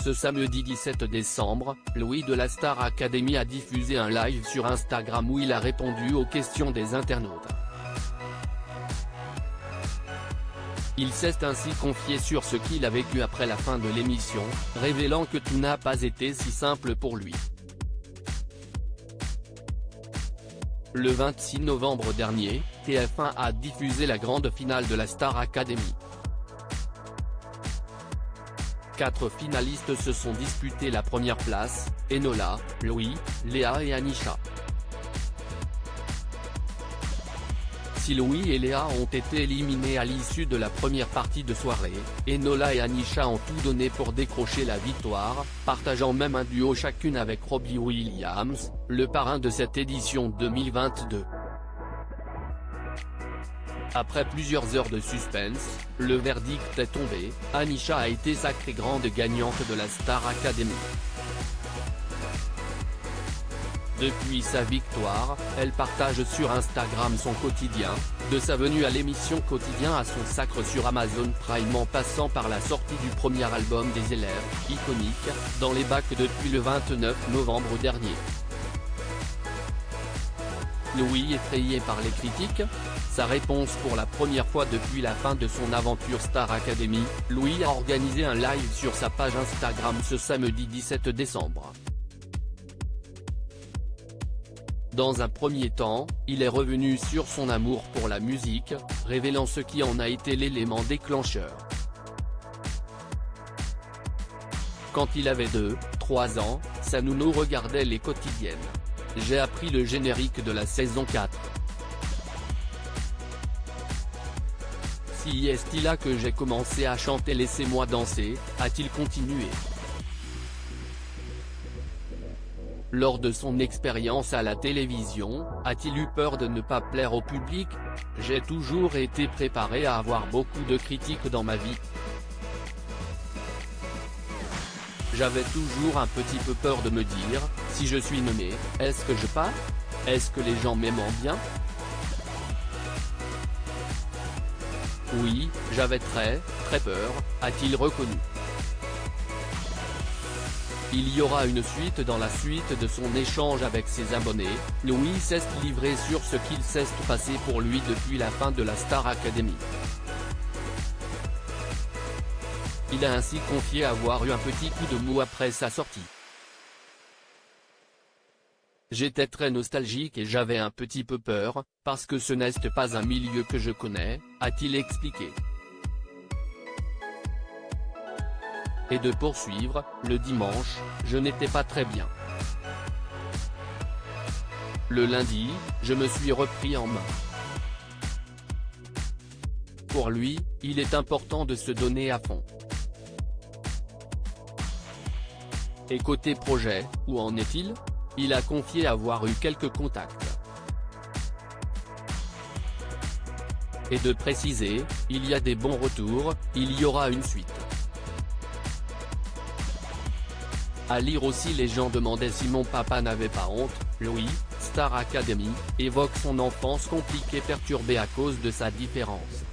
Ce samedi 17 décembre, Louis de la Star Academy a diffusé un live sur Instagram où il a répondu aux questions des internautes. Il s'est ainsi confié sur ce qu'il a vécu après la fin de l'émission, révélant que tout n'a pas été si simple pour lui. Le 26 novembre dernier, TF1 a diffusé la grande finale de la Star Academy. 4 finalistes se sont disputés la première place, Enola, Louis, Léa et Anisha. Si Louis et Léa ont été éliminés à l'issue de la première partie de soirée, Enola et Anisha ont tout donné pour décrocher la victoire, partageant même un duo chacune avec Robbie Williams, le parrain de cette édition 2022. Après plusieurs heures de suspense, le verdict est tombé, Anisha a été sacrée grande gagnante de la Star Academy. Depuis sa victoire, elle partage sur Instagram son quotidien, de sa venue à l'émission Quotidien à son sacre sur Amazon Prime en passant par la sortie du premier album des élèves, iconique, dans les bacs depuis le 29 novembre dernier. Louis effrayé par les critiques? Sa réponse: pour la première fois depuis la fin de son aventure Star Academy, Louis a organisé un live sur sa page Instagram ce samedi 17 décembre. Dans un premier temps, il est revenu sur son amour pour la musique, révélant ce qui en a été l'élément déclencheur. Quand il avait 2-3 ans, sa nounou regardait les quotidiennes. J'ai appris le générique de la saison 4. Si est-il là que j'ai commencé à chanter Laissez-moi danser, a-t-il continué. Lors de son expérience à la télévision, a-t-il eu peur de ne pas plaire au public? J'ai toujours été préparé à avoir beaucoup de critiques dans ma vie. J'avais toujours un petit peu peur de me dire, si je suis nommé, est-ce que je pars? Est-ce que les gens m'aiment bien? Oui, j'avais très peur, a-t-il reconnu. Il y aura une suite. Dans la suite de son échange avec ses abonnés, Louis s'est livré sur ce qu'il s'est passé pour lui depuis la fin de la Star Academy. Il a ainsi confié avoir eu un petit coup de mou après sa sortie. J'étais très nostalgique et j'avais un petit peu peur, parce que ce n'est pas un milieu que je connais, a-t-il expliqué. Et de poursuivre, le dimanche, je n'étais pas très bien. Le lundi, je me suis repris en main. Pour lui, il est important de se donner à fond. Et côté projet, où en est-il? Il a confié avoir eu quelques contacts. Et de préciser, il y a des bons retours, il y aura une suite. À lire aussi, les gens demandaient si mon papa n'avait pas honte. Louis, Star Academy, évoque son enfance compliquée perturbée à cause de sa différence.